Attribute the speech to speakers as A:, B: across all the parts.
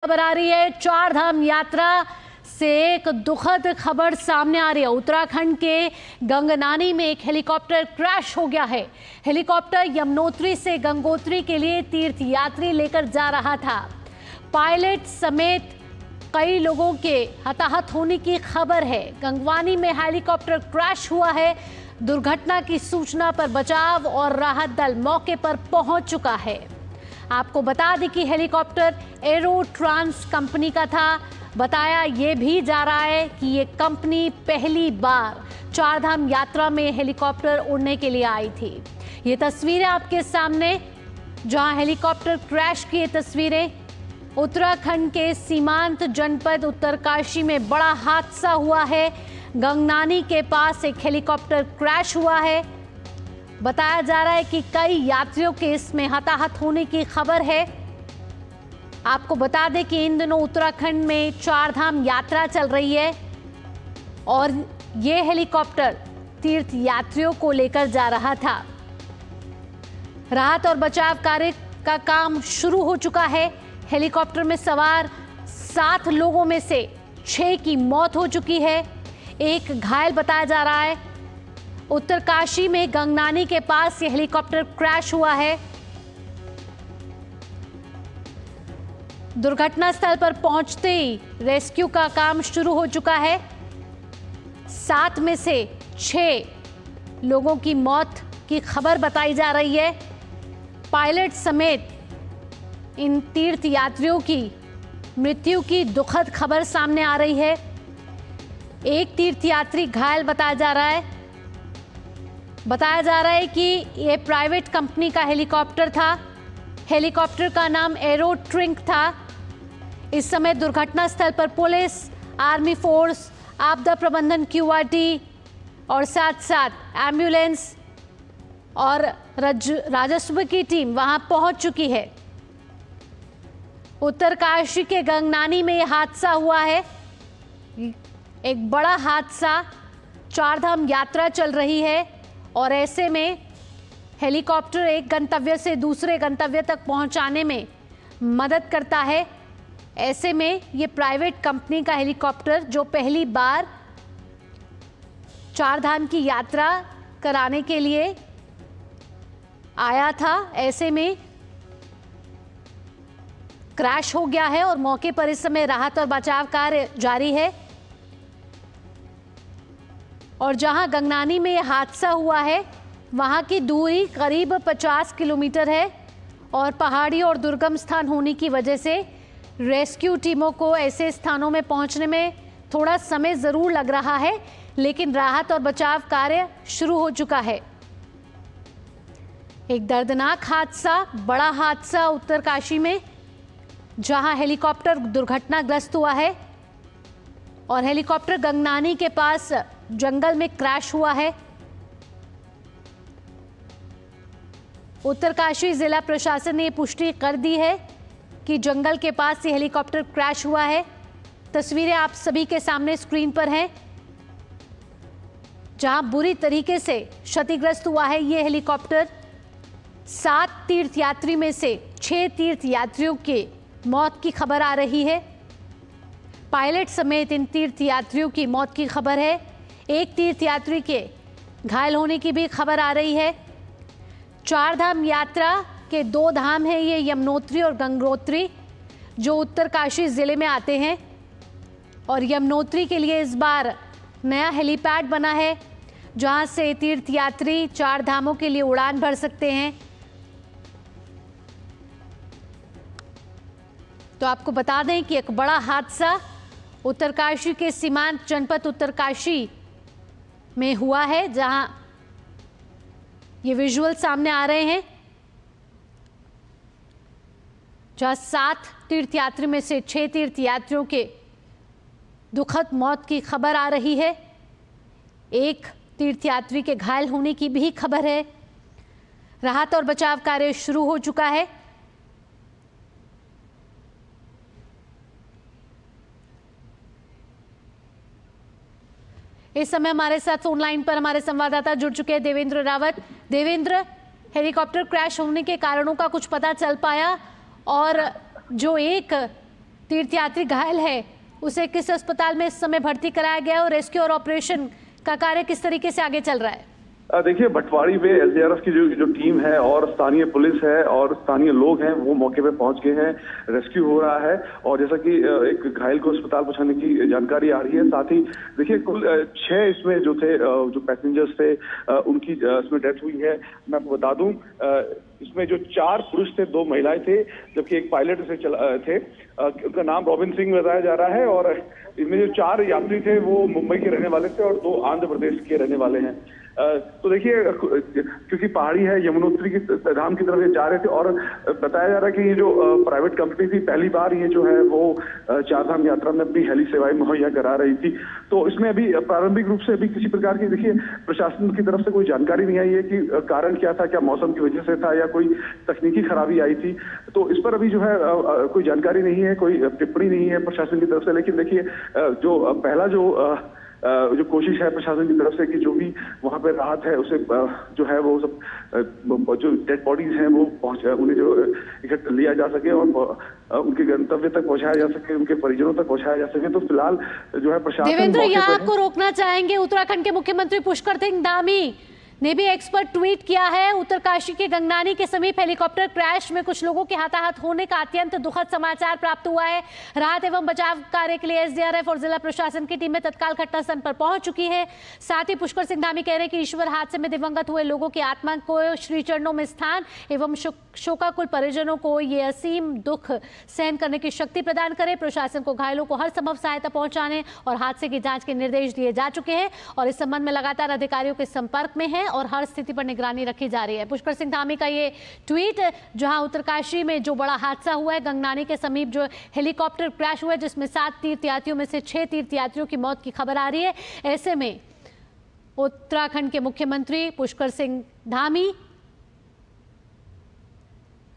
A: खबर आ रही है। चार धाम यात्रा से एक दुखद खबर सामने आ रही है। उत्तराखंड के गंगनानी में एक हेलीकॉप्टर क्रैश हो गया है। हेलीकॉप्टर यमुनोत्री से गंगोत्री के लिए तीर्थ यात्री लेकर जा रहा था। पायलट समेत कई लोगों के हताहत होने की खबर है। गंगवानी में हेलीकॉप्टर क्रैश हुआ है। दुर्घटना की सूचना पर बचाव और राहत दल मौके पर पहुंच चुका है। आपको बता दें कि हेलीकॉप्टर एरो ट्रांस कंपनी का था। बताया ये भी जा रहा है कि ये कंपनी पहली बार चारधाम यात्रा में हेलीकॉप्टर उड़ने के लिए आई थी। ये तस्वीरें आपके सामने, जहां हेलीकॉप्टर क्रैश की तस्वीरें। उत्तराखंड के सीमांत जनपद उत्तरकाशी में बड़ा हादसा हुआ है। गंगनानी के पास एक हेलीकॉप्टर क्रैश हुआ है। बताया जा रहा है कि कई यात्रियों के इसमें हताहत होने की खबर है। आपको बता दें कि इन दिनों उत्तराखंड में चारधाम यात्रा चल रही है और ये हेलीकॉप्टर तीर्थ यात्रियों को लेकर जा रहा था। राहत और बचाव कार्य का काम शुरू हो चुका है। हेलीकॉप्टर में सवार 7 लोगों में से 6 की मौत हो चुकी है। एक घायल बताया जा रहा है। उत्तरकाशी में गंगनानी के पास यह हेलीकॉप्टर क्रैश हुआ है। दुर्घटना स्थल पर पहुंचते ही रेस्क्यू का काम शुरू हो चुका है। 7 में से 6 लोगों की मौत की खबर बताई जा रही है। पायलट समेत इन तीर्थ यात्रियों की मृत्यु की दुखद खबर सामने आ रही है। एक तीर्थ यात्री घायल बताया जा रहा है। बताया जा रहा है कि यह प्राइवेट कंपनी का हेलीकॉप्टर था। हेलीकॉप्टर का नाम एरो ट्रिंक था। इस समय दुर्घटना स्थल पर पुलिस, आर्मी फोर्स, आपदा प्रबंधन क्यूआरटी और साथ साथ एम्बुलेंस और राजस्व की टीम वहां पहुंच चुकी है। उत्तरकाशी के गंगनानी में यह हादसा हुआ है। एक बड़ा हादसा। चारधाम यात्रा चल रही है और ऐसे में हेलीकॉप्टर एक गंतव्य से दूसरे गंतव्य तक पहुंचाने में मदद करता है। ऐसे में ये प्राइवेट कंपनी का हेलीकॉप्टर जो पहली बार चारधाम की यात्रा कराने के लिए आया था, ऐसे में क्रैश हो गया है और मौके पर इस समय राहत और बचाव कार्य जारी है। और जहां गंगनानी में यह हादसा हुआ है वहां की दूरी करीब 50 किलोमीटर है और पहाड़ी और दुर्गम स्थान होने की वजह से रेस्क्यू टीमों को ऐसे स्थानों में पहुंचने में थोड़ा समय ज़रूर लग रहा है, लेकिन राहत और बचाव कार्य शुरू हो चुका है। एक दर्दनाक हादसा, बड़ा हादसा उत्तरकाशी में, जहां हेलीकॉप्टर दुर्घटनाग्रस्त हुआ है और हेलीकॉप्टर गंगनानी के पास जंगल में क्रैश हुआ है। उत्तरकाशी जिला प्रशासन ने पुष्टि कर दी है कि जंगल के पास ये हेलीकॉप्टर क्रैश हुआ है। तस्वीरें आप सभी के सामने स्क्रीन पर हैं, जहां बुरी तरीके से क्षतिग्रस्त हुआ है ये हेलीकॉप्टर। 7 तीर्थयात्री में से 6 तीर्थयात्रियों के मौत की खबर आ रही है। पायलट समेत इन तीर्थयात्रियों की मौत की खबर है। एक तीर्थयात्री के घायल होने की भी खबर आ रही है। चारधाम यात्रा के 2 धाम हैं, ये यमुनोत्री और गंगोत्री, जो उत्तरकाशी जिले में आते हैं। और यमुनोत्री के लिए इस बार नया हेलीपैड बना है, जहां से तीर्थयात्री 4 धामों के लिए उड़ान भर सकते हैं। तो आपको बता दें कि एक बड़ा हादसा उत्तरकाशी के सीमांत जनपद उत्तरकाशी में हुआ है, जहां ये विजुअल सामने आ रहे हैं, जहां 7 तीर्थयात्री में से 6 तीर्थयात्रियों के दुखद मौत की खबर आ रही है। एक तीर्थयात्री के घायल होने की भी खबर है। राहत और बचाव कार्य शुरू हो चुका है। इस समय हमारे साथ फोन लाइन पर हमारे संवाददाता जुड़ चुके हैं देवेंद्र रावत। देवेंद्र, हेलीकॉप्टर क्रैश होने के कारणों का कुछ पता चल पाया? और जो एक तीर्थयात्री घायल है, उसे किस अस्पताल में इस समय भर्ती कराया गया और रेस्क्यू और ऑपरेशन का कार्य किस तरीके से आगे चल रहा है?
B: देखिए, भटवाड़ी में एसडीआरएफ की जो टीम है और स्थानीय पुलिस है और स्थानीय लोग हैं वो मौके पे पहुंच गए हैं। रेस्क्यू हो रहा है और जैसा कि एक घायल को अस्पताल पहुंचाने की जानकारी आ रही है। साथ ही देखिए, कुल 6 इसमें जो थे जो पैसेंजर्स थे उनकी इसमें डेथ हुई है। मैं आपको बता दूं, इसमें जो 4 पुरुष थे, 2 महिलाएं थे, जबकि एक पायलट से थे। उनका नाम रॉबिन सिंह बताया जा रहा है और इनमें जो 4 यात्री थे वो मुंबई के रहने वाले थे और 2 आंध्र प्रदेश के रहने वाले हैं। तो देखिए, क्योंकि पहाड़ी है, यमुनोत्री की धाम की तरफ ये जा रहे थे और बताया जा रहा है कि ये जो प्राइवेट कंपनी थी, पहली बार ये जो है वो 4 धाम यात्रा में अपनी हेली सेवाएं मुहैया करा रही थी। तो इसमें अभी प्रारंभिक रूप से अभी किसी प्रकार की देखिए प्रशासन की तरफ से कोई जानकारी नहीं आई है कि कारण क्या था, क्या मौसम की वजह से था या कोई तकनीकी खराबी आई थी। तो इस पर अभी जो है कोई जानकारी नहीं है, कोई टिप्पणी नहीं है प्रशासन की तरफ से। लेकिन देखिए, जो पहला जो कोशिश है प्रशासन की तरफ से कि जो भी वहां पे राहत है उसे जो है वो सब जो डेड बॉडीज हैं वो उन्हें जो इकट्ठा लिया जा सके और उनके गंतव्य तक पहुंचाया जा सके, उनके परिजनों तक पहुंचाया जा सके। तो फिलहाल जो है प्रशासन
A: देवेंद्र, यहाँ आपको रोकना चाहेंगे। उत्तराखंड के मुख्यमंत्री पुष्कर सिंह धामी ने भी एक्सपर्ट ट्वीट किया है। उत्तरकाशी के गंगनानी के समीप हेलीकॉप्टर क्रैश में कुछ लोगों के हताहत होने का अत्यंत दुखद समाचार प्राप्त हुआ है। राहत एवं बचाव कार्य के लिए एसडीआरएफ और जिला प्रशासन की टीमें तत्काल घटनास्थल पर पहुंच चुकी है। साथ ही पुष्कर सिंह धामी कह रहे हैं कि ईश्वर हादसे में दिवंगत हुए लोगों की आत्मा को श्री चरणों में स्थान एवं शोकाकुल परिजनों को ये असीम दुख सहन करने की शक्ति प्रदान करे। प्रशासन को घायलों को हर संभव सहायता पहुंचाने और हादसे की जांच के निर्देश दिए जा चुके हैं और इस संबंध में लगातार अधिकारियों के संपर्क में है और हर स्थिति पर निगरानी रखी जा रही है। पुष्कर सिंह धामी का ये ट्वीट, जहां उत्तरकाशी में जो बड़ा हादसा हुआ है, गंगनानी के समीप जो हेलीकॉप्टर क्रैश हुआ है जिसमें 7 तीर्थयात्रियों में से 6 तीर्थयात्रियों की मौत की खबर आ रही है। ऐसे में उत्तराखंड के मुख्यमंत्री पुष्कर सिंह धामी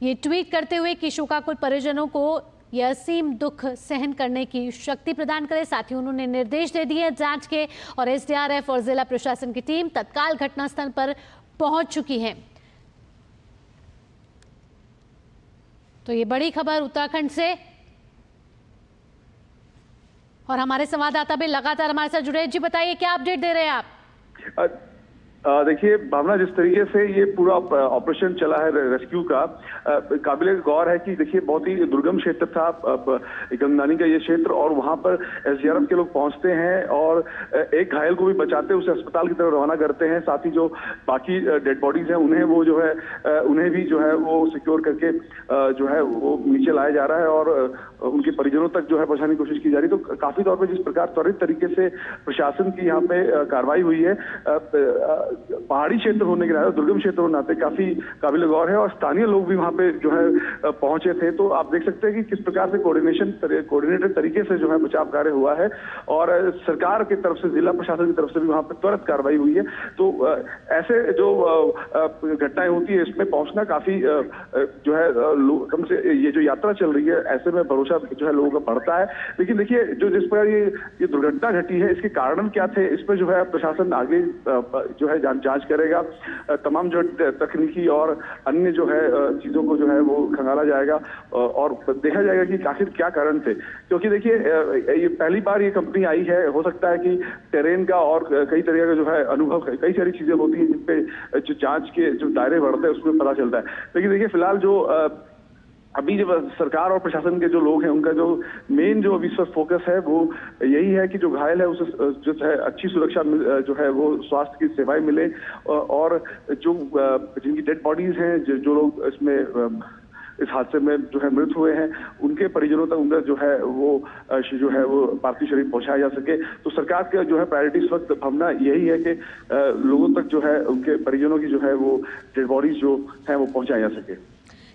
A: ये ट्वीट करते हुए कि शोकाकुल परिजनों को यह असीम दुख सहन करने की शक्ति प्रदान करे। साथ ही उन्होंने निर्देश दे दिए जांच के और एसडीआरएफ और जिला प्रशासन की टीम तत्काल घटनास्थल पर पहुंच चुकी है। तो ये बड़ी खबर उत्तराखंड से और हमारे संवाददाता भी लगातार हमारे साथ जुड़े। जी बताइए, क्या अपडेट दे रहे हैं आप?
B: देखिए भावना, जिस तरीके से ये पूरा ऑपरेशन चला है रेस्क्यू का, काबिल गौर है कि देखिए बहुत ही दुर्गम क्षेत्र था गंगनानी का ये क्षेत्र और वहां पर एसडीआरएफ के लोग पहुंचते हैं और एक घायल को भी बचाते उसे अस्पताल की तरफ रवाना करते हैं। साथ ही जो बाकी डेड बॉडीज हैं उन्हें वो जो है उन्हें भी जो है वो सिक्योर करके जो है वो नीचे लाया जा रहा है और उनके परिजनों तक जो है पहुंचाने की कोशिश की जा रही है। तो काफी तौर पर जिस प्रकार त्वरित तरीके से प्रशासन की यहाँ पे कार्रवाई हुई है, पहाड़ी क्षेत्र होने के नाते, दुर्गम क्षेत्र होने के नाते काफी काबिल गौर है और स्थानीय लोग भी वहां पे जो है पहुंचे थे। तो आप देख सकते हैं कि किस प्रकार से कोऑर्डिनेटेड तरीके से जो है बचाव कार्य हुआ है और सरकार की तरफ से, जिला प्रशासन की तरफ से भी वहां पे त्वरित कार्रवाई हुई है। तो ऐसे जो घटनाएं होती है इसमें पहुंचना काफी जो है कम से ये जो यात्रा चल रही है ऐसे में भरोसा जो है लोगों का बढ़ता है। लेकिन देखिए, जो जिस प्रकार ये दुर्घटना घटी है इसके कारण क्या थे, इस पर जो है प्रशासन आगे जो है जांच करेगा। तमाम जो तकनीकी और अन्य जो है चीजों को जो है वो खंगाला जाएगा और देखा जाएगा कि आखिर क्या कारण थे। क्योंकि देखिए, ये पहली बार ये कंपनी आई है, हो सकता है कि टेरेन का और कई तरह का जो है अनुभव, कई सारी चीजें होती हैं जिनपे जो जांच के जो दायरे बढ़ते हैं उसमें पता चलता है। लेकिन देखिए फिलहाल जो अभी जब सरकार और प्रशासन के जो लोग हैं उनका जो मेन जो अभी फोकस है वो यही है कि जो घायल है उसे जो है अच्छी सुरक्षा जो है वो स्वास्थ्य की सेवाएं मिले और जो जिनकी डेड बॉडीज हैं, जो लोग इसमें इस हादसे में जो है मृत हुए हैं उनके परिजनों तक उनका जो है वो पार्थिव शरीर पहुंचाया जा सके। तो सरकार का जो है प्रायोरिटी इस वक्त भावना यही है कि लोगों तक जो है उनके परिजनों की जो है वो डेड बॉडीज जो है वो पहुंचाया जा सके।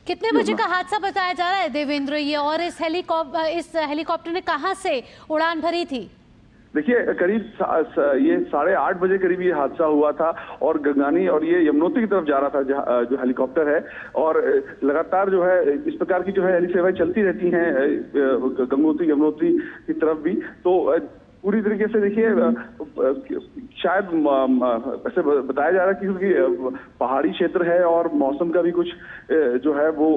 A: कितने बजे का हादसा बताया जा रहा है देवेंद्र ये, और इस हेलीकॉप्टर ने कहां से उड़ान भरी थी?
B: देखिए, करीब ये 8:30 बजे करीब ये हादसा हुआ था और गंगनानी और ये यमुनोत्री की तरफ जा रहा था जो हेलीकॉप्टर है और लगातार जो है इस प्रकार की जो है हेली सेवाएं चलती रहती हैं गंगोत्री यमुनोत्री की तरफ भी। तो पूरी तरीके से देखिए शायद ऐसे बताया जा रहा है कि क्योंकि पहाड़ी क्षेत्र है और मौसम का भी कुछ जो है वो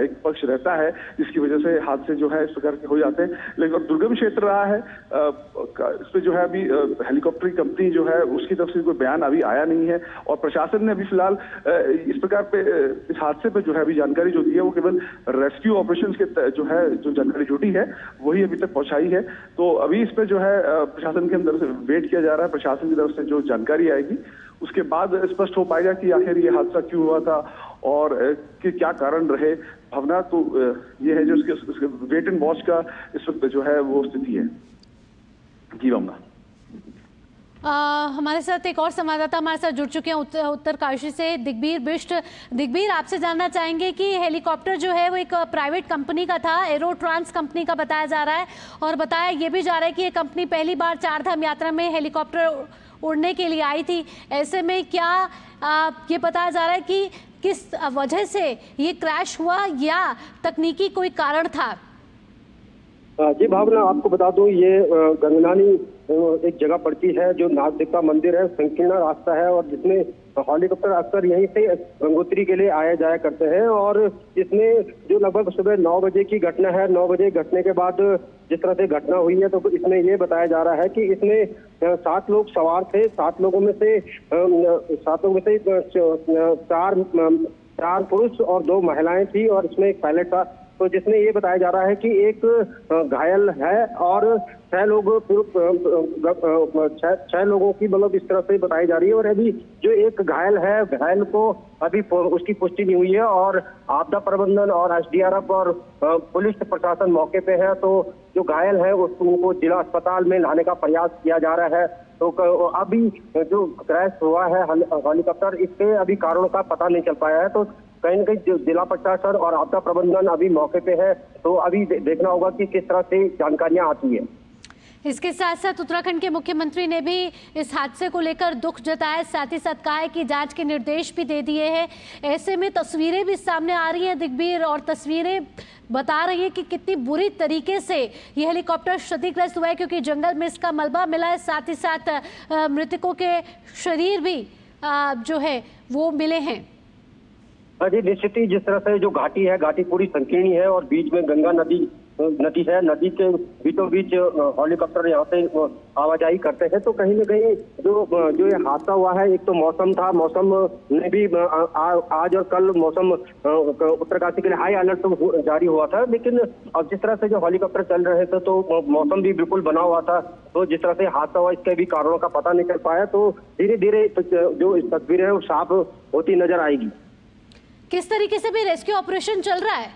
B: एक पक्ष रहता है, जिसकी वजह से हादसे जो है इस प्रकार के हो जाते हैं। लेकिन दुर्गम क्षेत्र रहा है, इस पे जो है अभी हेलीकॉप्टर की कंपनी जो है उसकी तरफ से कोई बयान अभी आया नहीं है, और प्रशासन ने अभी फिलहाल इस प्रकार पे इस हादसे पे जो है अभी जानकारी जो दी है वो केवल रेस्क्यू ऑपरेशन के जो है जो जानकारी जुटी है वही अभी तक पहुंचाई है। तो अभी इस पे जो है प्रशासन की तरफ से वेट किया जा रहा है, प्रशासन की तरफ से जो जानकारी आएगी उसके बाद स्पष्ट हो पाएगा कि आखिर ये हादसा क्यों हुआ था और कि क्या कारण रहे। भावना तो ये है जो उसके वेट एंड वॉच का इस वक्त जो है वो स्थिति है। जी भावना।
A: हमारे साथ एक और संवाददाता हमारे साथ जुड़ चुके हैं उत्तरकाशी से, दिग्बीर बिष्ट। दिग्बीर, आपसे जानना चाहेंगे कि हेलीकॉप्टर जो है वो एक प्राइवेट कंपनी का था, एरो ट्रांस कंपनी का बताया जा रहा है, और बताया ये भी जा रहा है कि ये कंपनी पहली बार चारधाम यात्रा में हेलीकॉप्टर उड़ने के लिए आई थी। ऐसे में क्या ये बताया जा रहा है कि किस वजह से ये क्रैश हुआ या तकनीकी कोई कारण था?
C: जी भावना, आपको बता दूं ये गंगनानी एक जगह पड़ती है जो नाग देवता मंदिर है, संकीर्ण रास्ता है, और जिसमें हेलीकॉप्टर अक्सर यहीं से गंगोत्री के लिए आया जाया करते हैं। और इसमें जो लगभग सुबह 9 बजे की घटना है, 9 बजे घटने के बाद जिस तरह से घटना हुई है, तो इसमें ये बताया जा रहा है कि इसमें 7 लोग सवार थे। 7 लोगों में से 4 पुरुष और 2 महिलाएं थी, और इसमें एक पायलट था। तो जिसमें ये बताया जा रहा है कि एक घायल है और 6 लोगों की मतलब इस तरह से बताई जा रही है। और अभी जो एक घायल है, घायल को अभी उसकी पुष्टि नहीं हुई है, और आपदा प्रबंधन और एसडीआरएफ और पुलिस प्रशासन मौके पे है। तो जो घायल है उनको जिला अस्पताल में लाने का प्रयास किया जा रहा है। तो अभी जो क्रैश हुआ है हेलीकॉप्टर, इसके अभी कारणों का पता नहीं चल पाया है। तो कहीं न कहीं जिला प्रशासन और आपदा प्रबंधन अभी मौके पे है, तो अभी देखना होगा कि किस तरह से जानकारियां आती है।
A: इसके साथ साथ उत्तराखंड के मुख्यमंत्री ने भी इस हादसे को लेकर दुख जताया, साथ ही साथ कहा है कि जांच के निर्देश भी दे दिए हैं। ऐसे में तस्वीरें भी सामने आ रही हैं दिग्बीर, और तस्वीरें बता रही है कि कितनी बुरी तरीके से ये हेलीकॉप्टर क्षतिग्रस्त हुआ है, क्योंकि जंगल में इसका मलबा मिला है, साथ ही साथ मृतकों के शरीर भी जो है वो मिले हैं।
C: जी निश्चित ही, जिस तरह से जो घाटी है, घाटी पूरी संकीर्ण है और बीच में गंगा नदी है। नदी के बीचों बीच हेलीकॉप्टर यहाँ से आवाजाही करते हैं। तो कहीं न कहीं जो ये हादसा हुआ है, एक तो मौसम था, मौसम ने भी आज और कल मौसम उत्तरकाशी के लिए हाई अलर्ट तो जारी हुआ था। लेकिन अब जिस तरह से जो हेलीकॉप्टर चल रहे थे तो मौसम भी बिल्कुल बना हुआ था। तो जिस तरह से हादसा हुआ, इसके भी कारणों का पता नहीं चल पाया। तो धीरे धीरे जो तस्वीरें है वो साफ होती नजर आएगी।
A: किस तरीके से भी रेस्क्यू ऑपरेशन चल रहा है?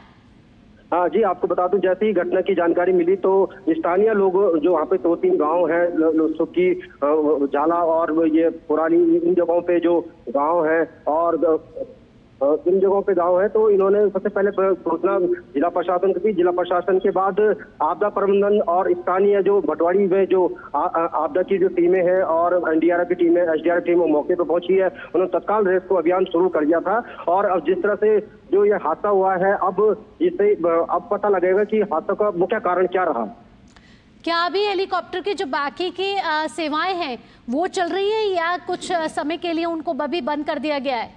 C: हाँ जी, आपको बता दूं, जैसे ही घटना की जानकारी मिली तो स्थानीय लोग जो वहाँ पे 2-3 गांव हैं, सुक्की, झाला और ये पुरानी, इन जगहों पे जो गांव है और इन जगहों पे गांव है, तो इन्होंने सबसे पहले सूचना जिला प्रशासन की दी। जिला प्रशासन के बाद आपदा प्रबंधन और स्थानीय जो भटवाड़ी में जो आपदा की जो टीमें हैं और एनडीआरएफ की टीम है, एसडीआरएफ टीम मौके पर पहुंची है। उन्होंने तत्काल रेस्क्यू अभियान शुरू कर दिया था। और अब जिस तरह से जो ये हादसा हुआ है, अब पता लगेगा कि हादसा का मुख्य कारण क्या रहा।
A: क्या अभी हेलीकॉप्टर की जो बाकी की सेवाएं हैं वो चल रही है, या कुछ समय के लिए उनको अभी बंद कर दिया गया है?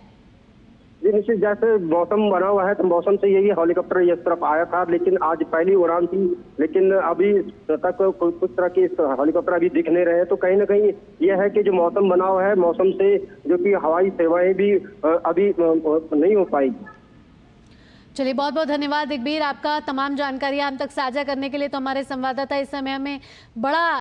C: जी निश्चित, जैसे मौसम बना हुआ है तो मौसम से यही हेलीकॉप्टर इस तरफ आया था, लेकिन आज पहली उड़ान थी। लेकिन अभी तक कुछ तरह के हेलीकॉप्टर अभी दिख नहीं रहे। तो कहीं ना कहीं यह है कि जो मौसम बना हुआ है, मौसम से जो कि हवाई सेवाएं भी अभी नहीं हो पाएगी।
A: चलिए, बहुत बहुत धन्यवाद दिग्बीर, आपका तमाम जानकारी हम तक साझा करने के लिए। तो हमारे संवाददाता इस समय हमें बड़ा